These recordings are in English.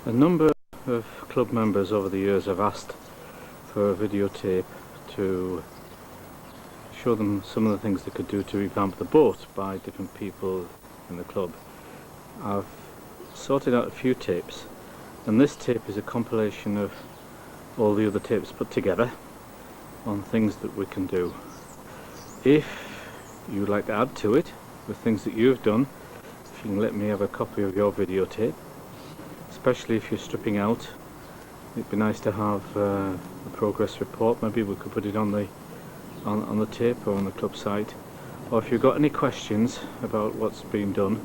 A number of club members over the years have asked for a videotape to show them some of the things they could do to revamp the boat by different people in the club. I've sorted out a few tapes, and this tape is a compilation of all the other tapes put together on things that we can do. If you would like to add to it with things that you've done, if you can let me have a copy of your videotape, especially if you're stripping out, it'd be nice to have a progress report. Maybe we could put it on the tape or on the club site. Or if you've got any questions about what's been done,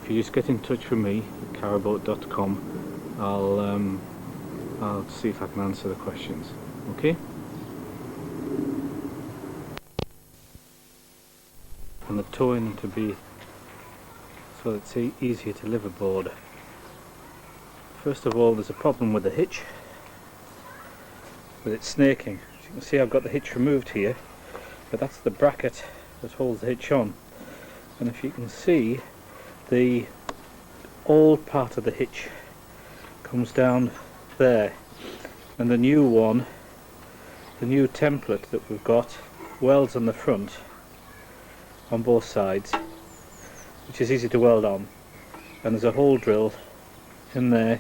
if you just get in touch with me at caraboat.com, I'll see if I can answer the questions. Okay? And the towing to be so that it's easier to live aboard. First of all, there's a problem with the hitch, with it snaking. As you can see, I've got the hitch removed here, but that's the bracket that holds the hitch on. And if you can see, the old part of the hitch comes down there, and the new one, the new template that we've got, welds on the front on both sides, which is easy to weld on, and there's a hole drilled in there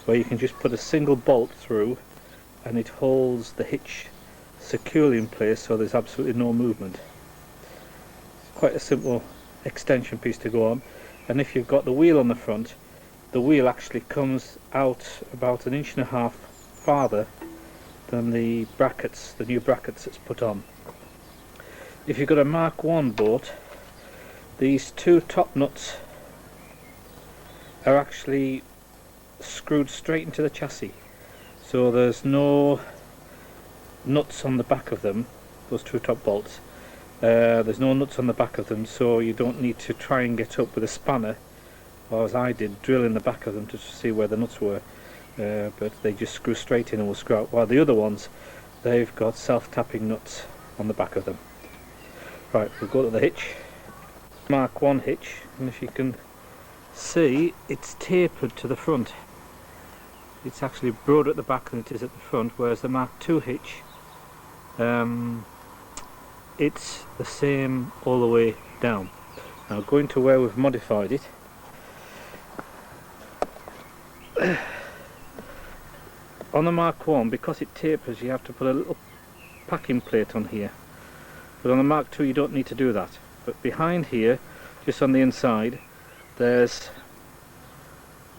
where you can just put a single bolt through and it holds the hitch securely in place, so there's absolutely no movement. It's quite a simple extension piece to go on, and if you've got the wheel on the front, the wheel actually comes out about 1.5 inches farther than the brackets, the new brackets that's put on. If you've got a Mark 1 boat, these two top nuts are actually screwed straight into the chassis, so there's no nuts on the back of them, those two top bolts. There's no nuts on the back of them, so you don't need to try and get up with a spanner, or as I did, drill in the back of them to see where the nuts were, but they just screw straight in and will screw out, while the other ones, they've got self-tapping nuts on the back of them. Right, we'll go to the hitch. Mark 1 hitch, and if you can see, it's tapered to the front. It's actually broader at the back than it is at the front, whereas the Mark 2 hitch, it's the same all the way down. Now going to where we've modified it, on the Mark 1, because it tapers, you have to put a little packing plate on here, but on the Mark 2 you don't need to do that. But behind here, just on the inside, there's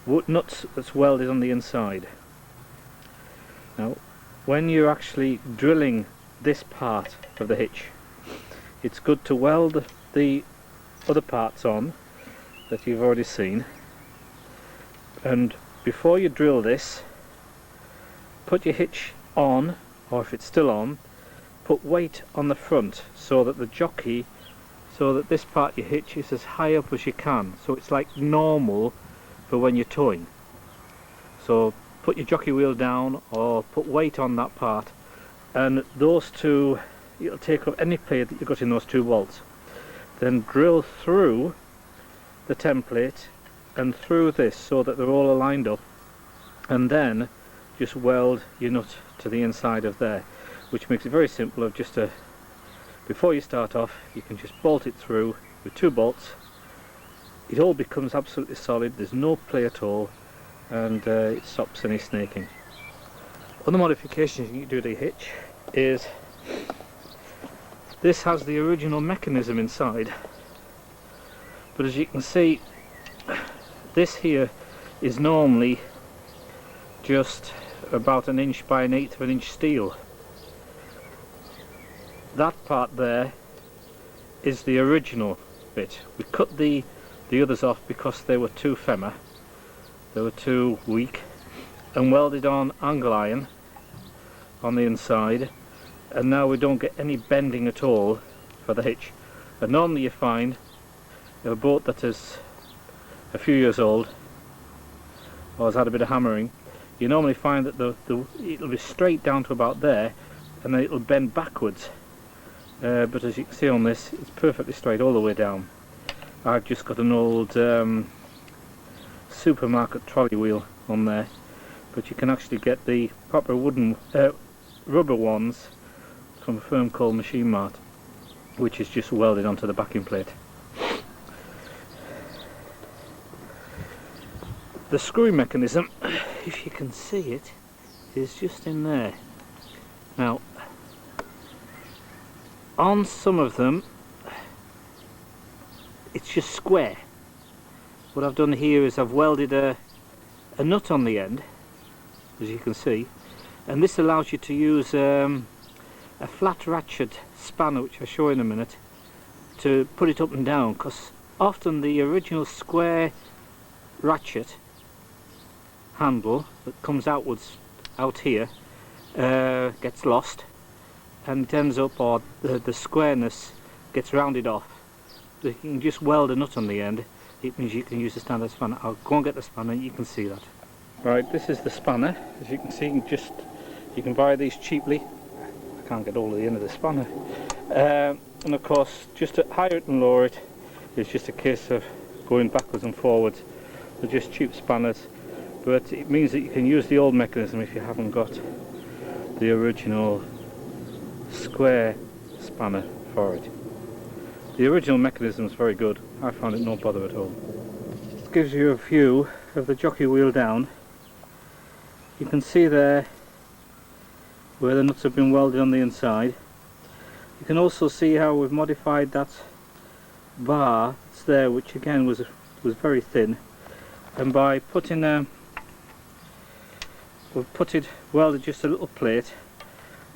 wood nuts that's welded on the inside. Now when you're actually drilling this part of the hitch, it's good to weld the other parts on that you've already seen, and before you drill this, put your hitch on, or if it's still on, put weight on the front so that the jockey, so that this part of your hitch is as high up as you can, so it's like normal for when you're towing. So put your jockey wheel down or put weight on that part, and those two, you'll take up any plate that you've got in those two bolts, then drill through the template and through this so that they're all aligned up, and then just weld your nut to the inside of there, which makes it very simple. Of just before you start off, you can just bolt it through with two bolts. It all becomes absolutely solid, there's no play at all, and it stops any snaking. Other modifications you can do to the hitch is, this has the original mechanism inside, but as you can see, this here is normally just about 1 inch by 1/8 of an inch steel. That part there is the original bit. We cut the others off because they were too femmer, they were too weak, and welded on angle iron on the inside, and now we don't get any bending at all for the hitch. And normally you find a boat that is a few years old or has had a bit of hammering, you normally find that it'll be straight down to about there, and then it'll bend backwards. But as you can see on this, it's perfectly straight all the way down. I've just got an old supermarket trolley wheel on there, but you can actually get the proper rubber ones from a firm called Machine Mart, which is just welded onto the backing plate. The screw mechanism, if you can see it, is just in there. Now, on some of them it's just square. What I've done here is I've welded a nut on the end, as you can see, and this allows you to use a flat ratchet spanner, which I'll show you in a minute, to put it up and down, because often the original square ratchet handle that comes outwards out here gets lost, and it ends up, or the squareness gets rounded off. So you can just weld a nut on the end. It means you can use a standard spanner. I'll go and get the spanner and you can see that. Right, this is the spanner. As you can see, you can buy these cheaply. I can't get hold of the end of the spanner. And of course, just to higher it and lower it is just a case of going backwards and forwards. They're just cheap spanners, but it means that you can use the old mechanism if you haven't got the original square spanner for it. The original mechanism is very good. I found it no bother at all. It gives you a view of the jockey wheel down. You can see there where the nuts have been welded on the inside. You can also see how we've modified that bar that's there, which again was very thin, and by putting we've welded just a little plate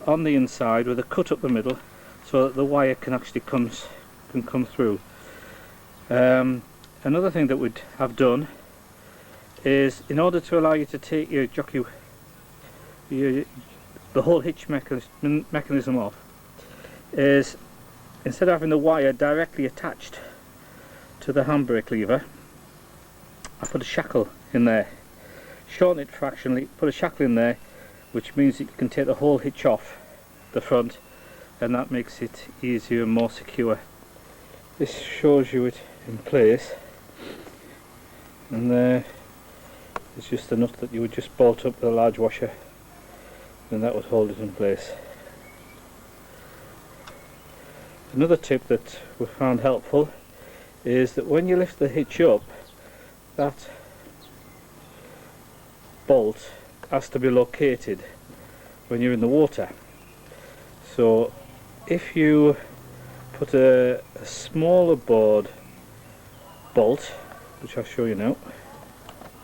on the inside with a cut up the middle so that the wire can actually come through. Another thing that we'd have done is, in order to allow you to take your jockey, the whole hitch mechanism off, is instead of having the wire directly attached to the handbrake lever, I put a shackle in there, shorten it fractionally, put a shackle in there, which means that you can take the whole hitch off the front, and that makes it easier and more secure. This shows you it in place, and there is just a nut that you would just bolt up with a large washer, and that would hold it in place. Another tip that we found helpful is that when you lift the hitch up, that bolt has to be located when you're in the water. So if you put a smaller board bolt, which I'll show you now,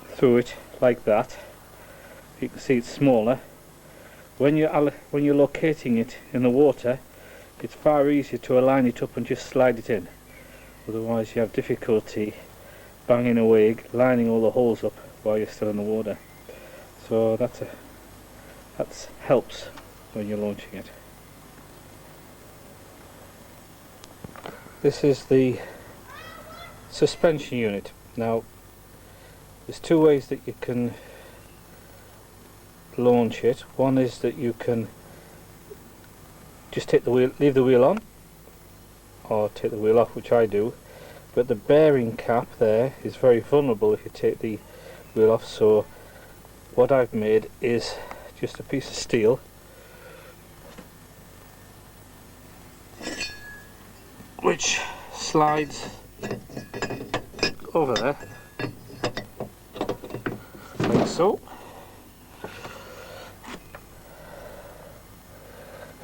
through it like that, you can see it's smaller. When you're locating it in the water, it's far easier to align it up and just slide it in. Otherwise you have difficulty banging away, lining all the holes up while you're still in the water. So that helps when you're launching it. This is the suspension unit. Now, there's two ways that you can launch it. One is that you can just take the wheel, leave the wheel on, or take the wheel off, which I do. But the bearing cap there is very vulnerable if you take the wheel off. So what I've made is just a piece of steel which slides over there like so,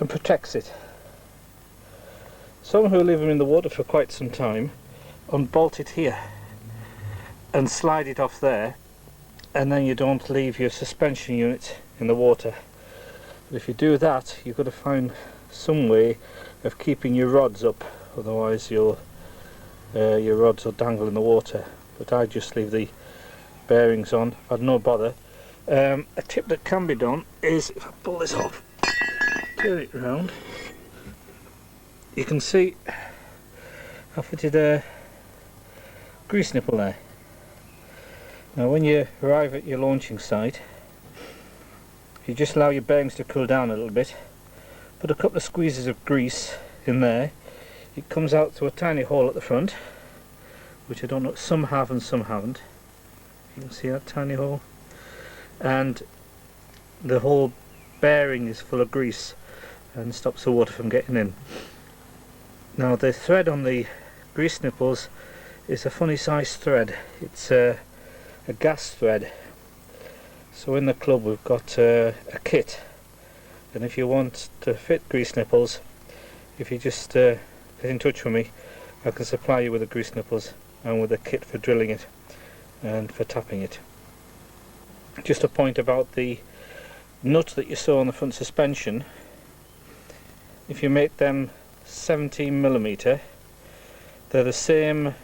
and protects it. Some who leave them in the water for quite some time unbolt it here and slide it off there, and then you don't leave your suspension unit in the water. But if you do that, you've got to find some way of keeping your rods up, otherwise your rods will dangle in the water. But I just leave the bearings on. I've had no bother. A tip that can be done is, if I pull this off, turn it round, you can see I fitted a grease nipple there. Now when you arrive at your launching site, you just allow your bearings to cool down a little bit, put a couple of squeezes of grease in there. It comes out to a tiny hole at the front, which I don't know, some have and some haven't. You can see that tiny hole, and the whole bearing is full of grease and stops the water from getting in. Now the thread on the grease nipples is a funny sized thread. It's a gas thread. So in the club we've got a kit, and if you want to fit grease nipples, if you just get in touch with me, I can supply you with the grease nipples and with a kit for drilling it and for tapping it. Just a point about the nut that you saw on the front suspension. If you make them 17mm, they're the same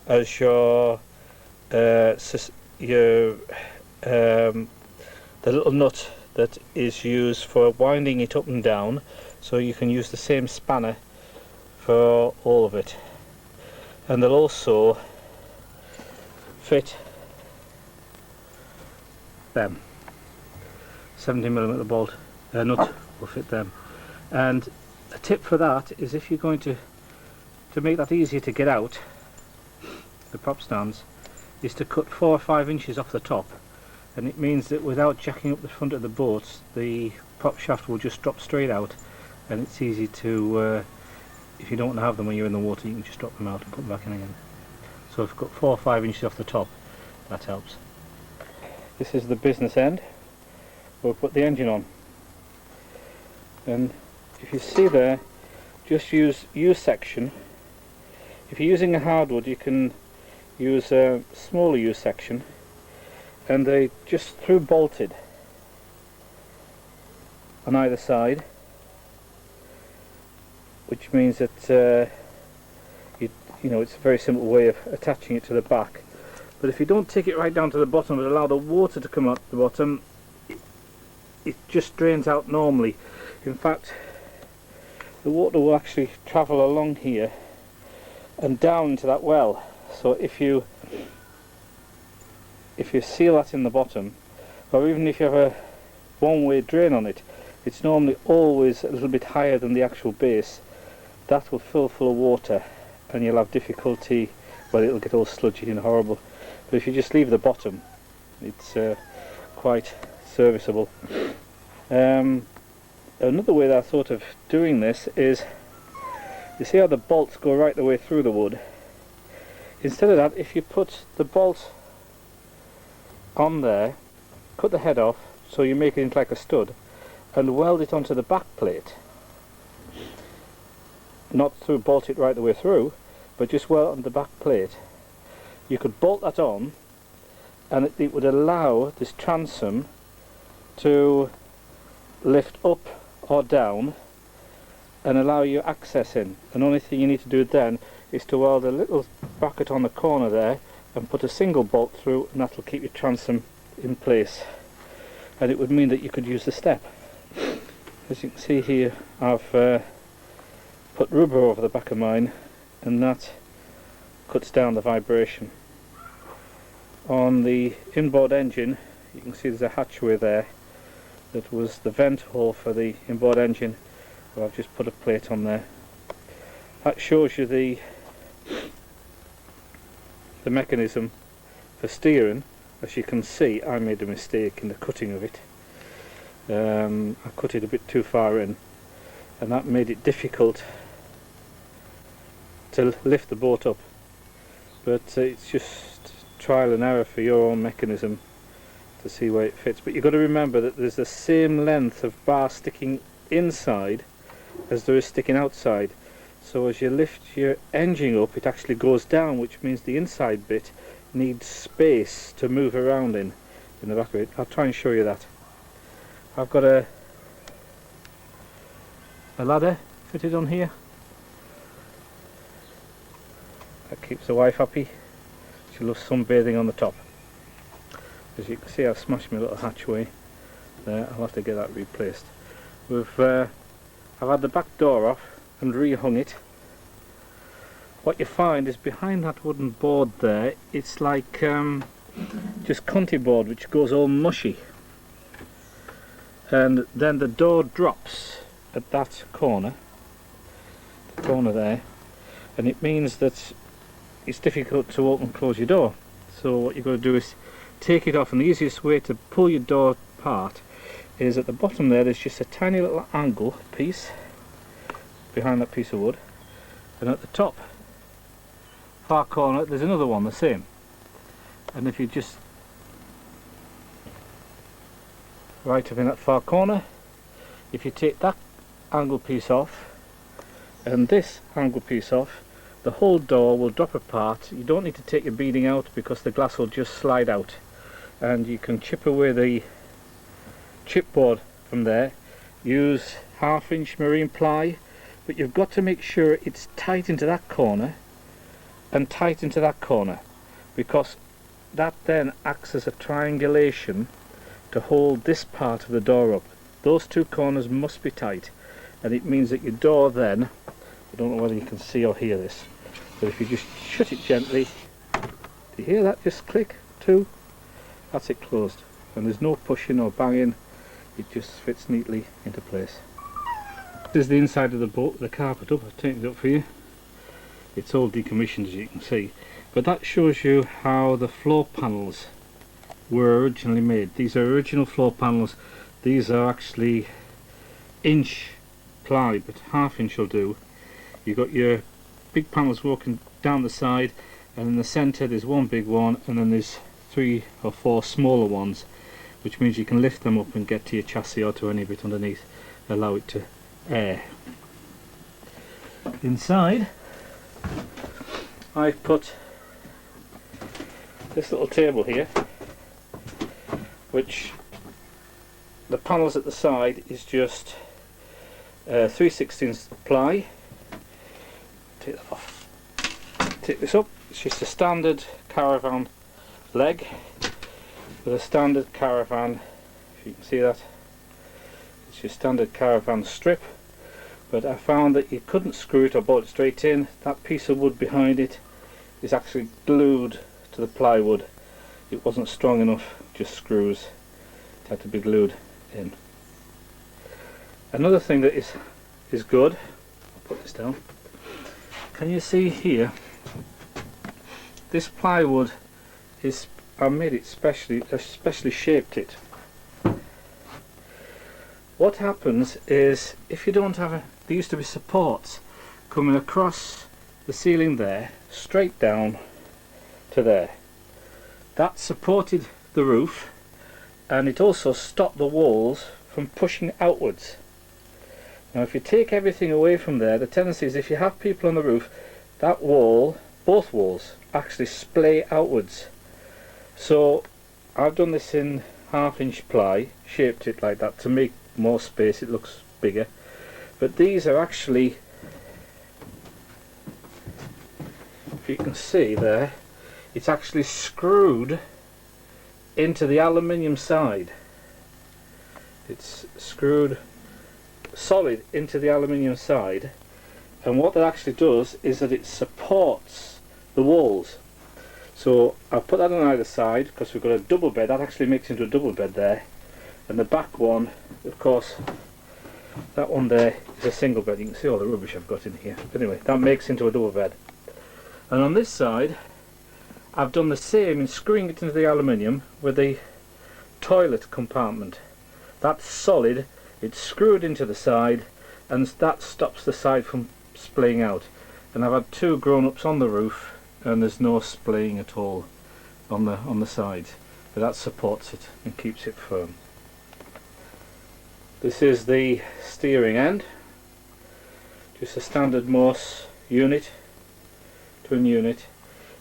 as your the little nut that is used for winding it up and down, so you can use the same spanner for all of it. And they'll also fit them. 17mm bolt nut will fit them. And a tip for that is, if you're going to make that easier to get out, the prop stands, is to cut 4 or 5 inches off the top, and it means that without jacking up the front of the boat, the prop shaft will just drop straight out, and it's easy to, if you don't want to have them when you're in the water, you can just drop them out and put them back in again. So if you've got 4 or 5 inches off the top, that helps. This is the business end. We'll put the engine on, and if you see there, just use U-section. If you're using a hardwood, you can use a smaller U-section, and they just through bolted on either side, which means that you know, it's a very simple way of attaching it to the back. But if you don't take it right down to the bottom but allow the water to come out the bottom, it just drains out normally. In fact, the water will actually travel along here and down into that well. So if you seal that in the bottom, or even if you have a one-way drain on it, it's normally always a little bit higher than the actual base. That will fill full of water and you'll have difficulty, well, it'll get all sludgy and horrible. But if you just leave the bottom, it's quite serviceable. Another way that I thought of doing this is, you see how the bolts go right the way through the wood? Instead of that, if you put the bolt on there, cut the head off so you make it into like a stud, and weld it onto the back plate. Not through bolt it right the way through, but just weld on the back plate. You could bolt that on, and it would allow this transom to lift up or down and allow you access in. And the only thing you need to do then is to weld a little bracket on the corner there and put a single bolt through, and that will keep your transom in place, and it would mean that you could use the step. As you can see here, I've put rubber over the back of mine, and that cuts down the vibration. On the inboard engine, you can see there's a hatchway there that was the vent hole for the inboard engine, where I've just put a plate on there. That shows you the mechanism for steering. As you can see, I made a mistake in the cutting of it. I cut it a bit too far in, and that made it difficult to lift the boat up. But it's just trial and error for your own mechanism to see where it fits. But you've got to remember that there's the same length of bar sticking inside as there is sticking outside. So as you lift your engine up, it actually goes down, which means the inside bit needs space to move around in the back of it. I'll try and show you that. I've got a ladder fitted on here. That keeps the wife happy. She loves sunbathing on the top. As you can see, I've smashed my little hatchway there. I'll have to get that replaced. I've had the back door off and rehung it. What you find is behind that wooden board there, it's like just conti board which goes all mushy, and then the door drops at that corner, the corner there, and it means that it's difficult to open and close your door. So what you've got to do is take it off, and the easiest way to pull your door apart is at the bottom there's just a tiny little angle piece behind that piece of wood, and at the top far corner there's another one the same. And if you just right up in that far corner, if you take that angle piece off and this angle piece off, the whole door will drop apart. You don't need to take your beading out because the glass will just slide out, and you can chip away the chipboard from there. Use 1/2 inch marine ply, but you've got to make sure it's tight into that corner and tight into that corner, because that then acts as a triangulation to hold this part of the door up. Those two corners must be tight, and it means that your door then, I don't know whether you can see or hear this, but if you just shut it gently, do you hear that just click? Two, that's it closed, and there's no pushing or banging, it just fits neatly into place. This is the inside of the boat with the carpet up. I've taken it up for you. It's all decommissioned as you can see, but that shows you how the floor panels were originally made. These are original floor panels. These are actually inch ply, but 1/2 inch will do. You've got your big panels walking down the side, and in the centre there's one big one, and then there's 3 or 4 smaller ones, which means you can lift them up and get to your chassis or to any bit underneath, allow it to air. Inside I've put this little table here, which the panels at the side is just 3/16 ply. Take that off. Take this up. It's just a standard caravan leg with a standard caravan, if you can see that, it's your standard caravan strip, but I found that you couldn't screw it or bolt it straight in. That piece of wood behind it is actually glued to the plywood. It wasn't strong enough, just screws. It had to be glued in. Another thing that is good, I'll put this down. Can you see here? This plywood is, I made it especially shaped it. What happens is, if you don't have there used to be supports coming across the ceiling there, straight down to there. That supported the roof, and it also stopped the walls from pushing outwards. Now if you take everything away from there, the tendency is, if you have people on the roof, that wall, both walls, actually splay outwards. So I've done this in 1/2 inch ply, shaped it like that to make more space, it looks bigger. But these are actually, if you can see there, it's actually screwed into the aluminium side. It's screwed solid into the aluminium side, and what that actually does is that it supports the walls. So I've put that on either side because we've got a double bed. That actually makes into a double bed there, and the back one, of course, that one there is a single bed. You can see all the rubbish I've got in here. But anyway, that makes into a double bed. And on this side I've done the same in screwing it into the aluminium with the toilet compartment. That's solid, it's screwed into the side, and that stops the side from splaying out. And I've had 2 grown-ups on the roof, and there's no splaying at all on the sides, but that supports it and keeps it firm. This is the steering end, just a standard Morse unit, twin unit.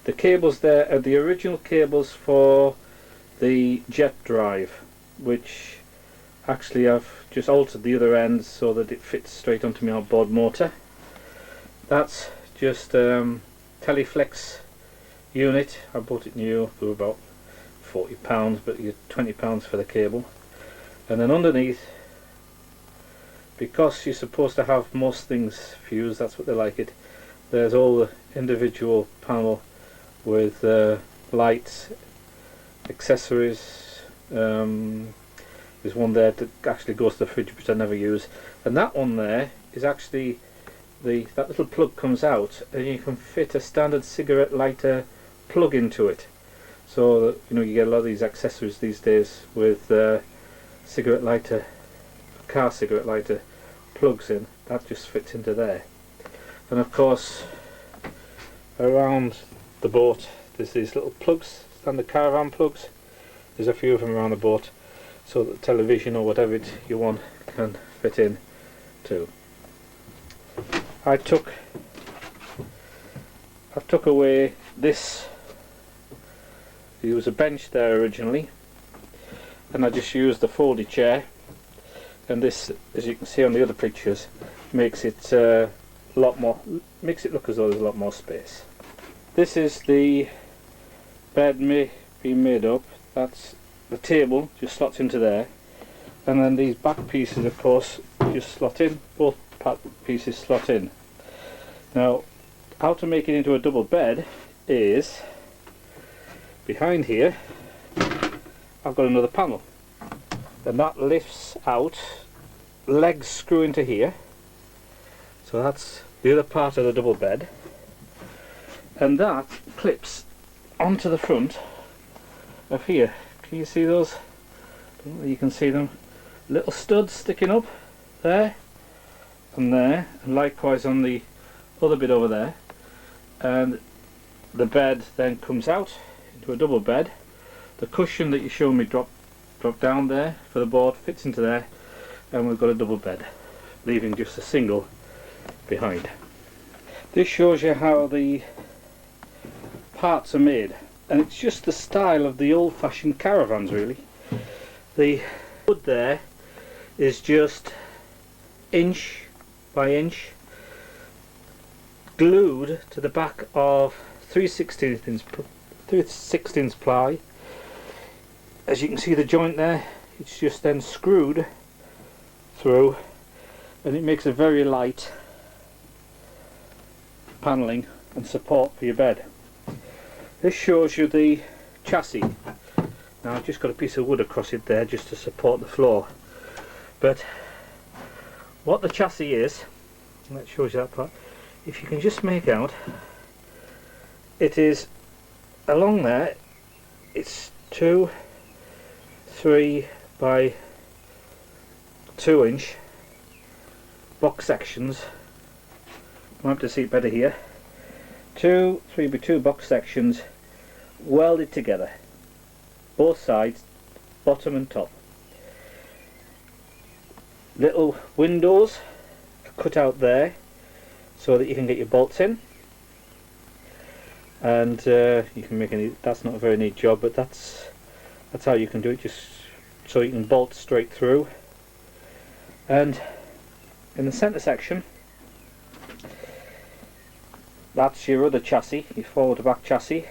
The cables there are the original cables for the jet drive, which actually I've just altered the other ends so that it fits straight onto my outboard motor. That's just Teleflex unit. I bought it new for about £40, but you get £20 for the cable. And then underneath, because you're supposed to have most things fused, that's what they like it, there's all the individual panel with lights, accessories. There's one there that actually goes to the fridge, which I never use, and that one there is actually that little plug comes out, and you can fit a standard cigarette lighter plug into it. So that, you know, you get a lot of these accessories these days with cigarette lighter, car cigarette lighter plugs in, that just fits into there. And of course around the boat there's these little plugs, standard caravan plugs. There's a few of them around the boat so that the television or whatever you want can fit in too. I took away this. There was a bench there originally, and I just used the folding chair, and this, as you can see on the other pictures, makes it makes it look as though there's a lot more space. This is the bed being made up. That's the table, just slots into there, and then these back pieces of course just slot in, both back pieces slot in. Now how to make it into a double bed is, behind here I've got another panel, and that lifts out, legs screw into here, so that's the other part of the double bed, and that clips onto the front of here. Can you see those? I don't know if you can see them, little studs sticking up there and there, and likewise on the other bit over there. And the bed then comes out into a double bed. The cushion that you showed me drop down there for the board fits into there, and we've got a double bed, leaving just a single behind. This shows you how the parts are made, and it's just the style of the old-fashioned caravans really. The wood there is just inch by inch glued to the back of 3/16 ply. As you can see the joint there, it's just then screwed through, and it makes a very light panelling and support for your bed. This shows you the chassis. Now I've just got a piece of wood across it there just to support the floor, but what the chassis is, and that shows you that part, if you can just make out, it is along there, it's 2, 3 by 2 inch box sections. I have to see it better here. 2, 3 by 2 box sections welded together, both sides, bottom and top. Little windows are cut out there so that you can get your bolts in, and you can make any. That's not a very neat job, but that's how you can do it, just so you can bolt straight through. And in the centre section, that's your other chassis, your forward to back chassis.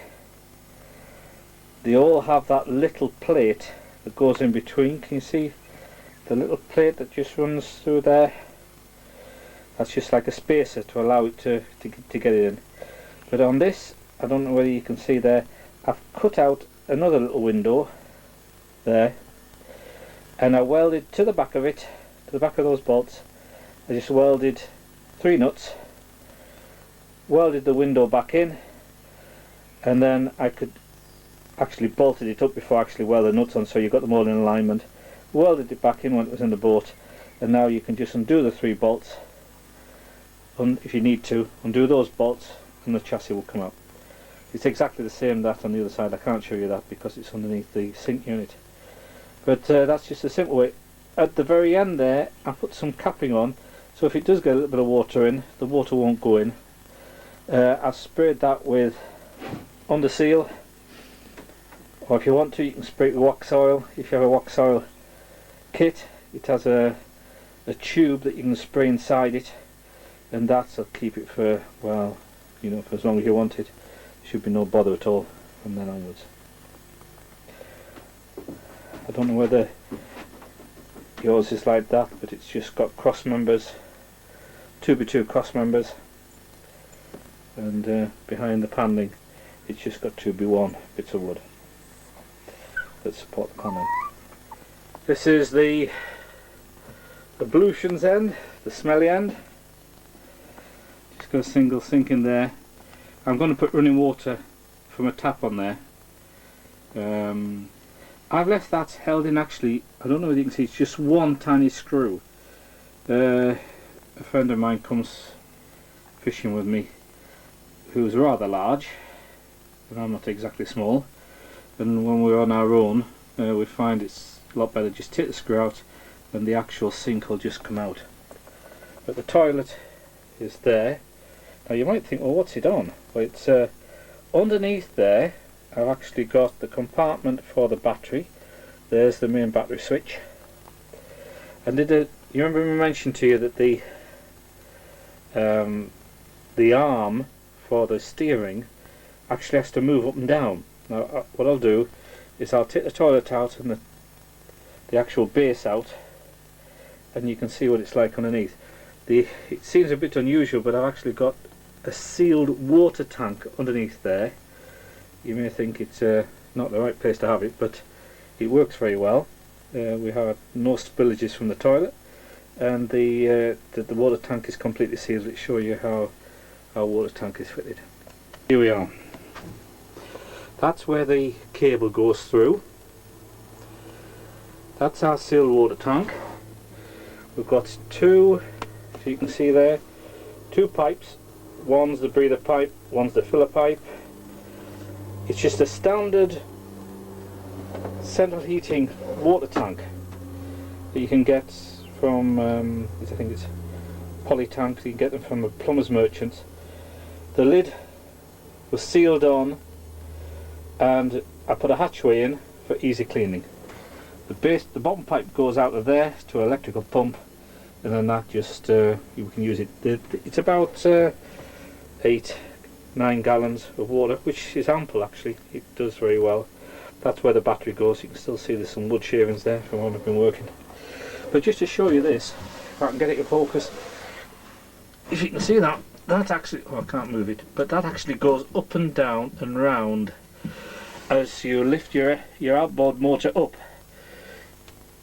They all have that little plate that goes in between. Can you see the little plate that just runs through there? That's just like a spacer to allow it to get it in. But on this, I don't know whether you can see there, I've cut out another little window there, and I welded to the back of it, to the back of those bolts, I just welded 3 nuts, welded the window back in, and then I could actually bolted it up before I actually welded the nuts on, so you got them all in alignment, welded it back in when it was in the boat, and now you can just undo the 3 bolts, if you need to, undo those bolts, and the chassis will come out. It's exactly the same that on the other side. I can't show you that because it's underneath the sink unit, but that's just a simple way. At the very end there I put some capping on, so if it does get a little bit of water in, the water won't go in. I've sprayed that with under seal, or if you want to you can spray it with wax oil. If you have a wax oil kit, it has a tube that you can spray inside it, and that'll keep it for, well, you know, for as long as you want it. Should be no bother at all from then onwards. I don't know whether yours is like that, but it's just got cross members, 2x2 cross members, and behind the panelling it's just got 2x1 bits of wood that support the panel. This is the ablutions end, the smelly end. Just got a single sink in there. I'm going to put running water from a tap on there. I've left that held in. Actually, I don't know if you can see, it's just one tiny screw. A friend of mine comes fishing with me who's rather large, and I'm not exactly small, and when we're on our own we find it's a lot better just take the screw out and the actual sink will just come out. But the toilet is there. Now you might think, well, what's it on? Well, it's underneath there. I've actually got the compartment for the battery. There's the main battery switch. And you remember me mentioned to you that the arm for the steering actually has to move up and down. Now what I'll do is I'll take the toilet out and the actual base out, and you can see what it's like underneath. It seems a bit unusual, but I've actually got a sealed water tank underneath there. You may think it's not the right place to have it, but it works very well. We have no spillages from the toilet, and the water tank is completely sealed. Let's show you how our water tank is fitted. Here we are. That's where the cable goes through. That's our sealed water tank. We've got two, if you can see there, two pipes. One's the breather pipe, one's the filler pipe. It's just a standard central heating water tank that you can get from, I think it's poly tanks. You can get them from a plumber's merchant. The lid was sealed on, and I put a hatchway in for easy cleaning. The bottom pipe goes out of there to an electrical pump, and then that just you can use it. It's about 8-9 gallons of water, which is ample actually. It does very well. That's where the battery goes. You can still see there's some wood shavings there from when I've been working. But just to show you this, if I can get it to focus, if you can see that, that actually, oh, I can't move it, but that actually goes up and down and round as you lift your outboard motor up.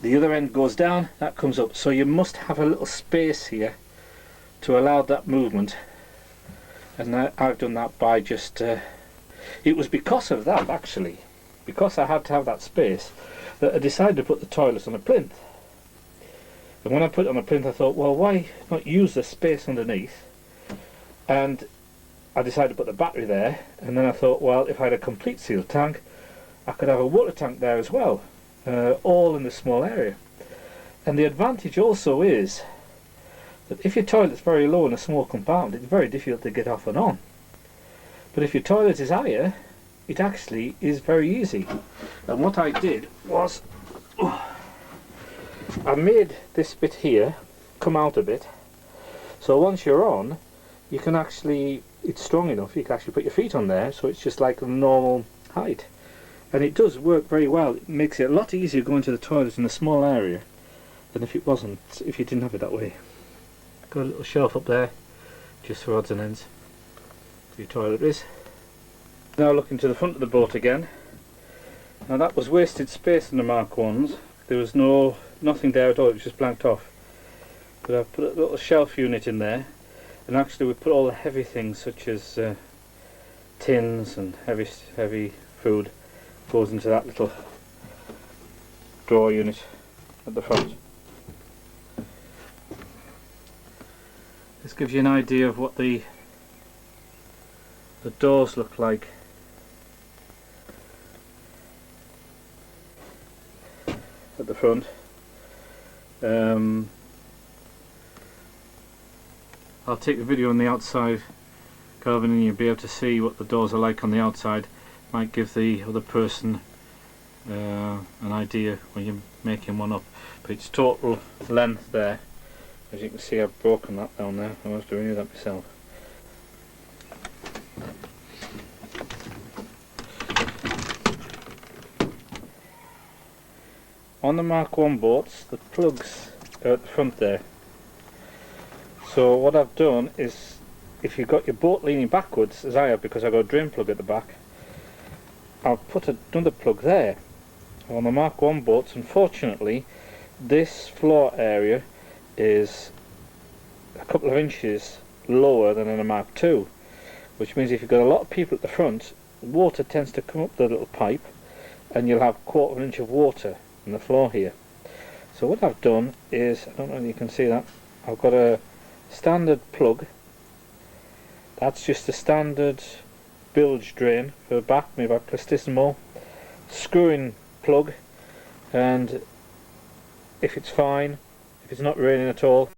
The other end goes down, that comes up, so you must have a little space here to allow that movement, and I've done that by just it was because of that actually, because I had to have that space, that I decided to put the toilet on a plinth. And when I put it on a plinth I thought, well, why not use the space underneath? And I decided to put the battery there, and then I thought, well, if I had a complete sealed tank I could have a water tank there as well, all in this small area. And the advantage also is that if your toilet's very low in a small compartment, it's very difficult to get off and on. But if your toilet is higher, it actually is very easy. And what I did was I made this bit here come out a bit, so once you're on, you can actually, it's strong enough, you can actually put your feet on there, so it's just like a normal height. And it does work very well. It makes it a lot easier going to the toilet in a small area than if it wasn't, if you didn't have it that way. Got a little shelf up there just for odds and ends where your toilet is. Now looking to the front of the boat again. Now that was wasted space in the Mark 1s. There was nothing there at all, it was just blanked off. But I've put a little shelf unit in there, and actually we put all the heavy things such as tins and heavy food goes into that little drawer unit at the front. This gives you an idea of what the doors look like. At the front. I'll take a video on the outside, Calvin, and you'll be able to see what the doors are like on the outside. Might give the other person an idea when you're making one up. But its total length there, as you can see, I've broken that down there. I was doing that myself. On the Mark 1 boats, the plugs are at the front there. So what I've done is, if you've got your boat leaning backwards, as I have because I've got a drain plug at the back, I've put another plug there. On the Mark 1 boats, unfortunately, this floor area is a couple of inches lower than in a Mark 2, which means if you've got a lot of people at the front, water tends to come up the little pipe, and you'll have 1/4 inch of water in the floor here. So what I've done is, I don't know if you can see that, I've got a standard plug. That's just a standard bilge drain for the back, maybe a plastismo screw-in plug, and if it's fine, if it's not raining at all,